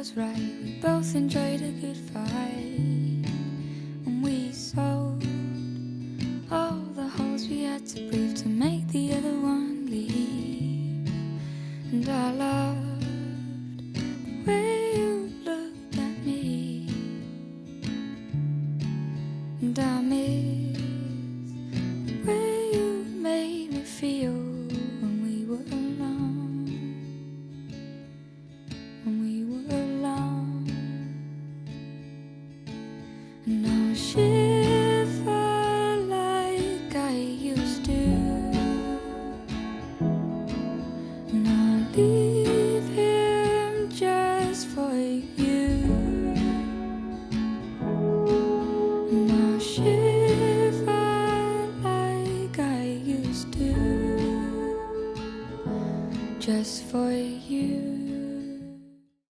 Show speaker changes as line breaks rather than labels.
was right. We both enjoyed a good fight, and we sold all the holes we had to prove to make the other one leave. And I loved the way you looked at me, and I miss the way you made me feel when we were alone, when we were alone. And I'll shiver like I used to, and I'll leave him just for you, and I'll shiver like I used to, just for you.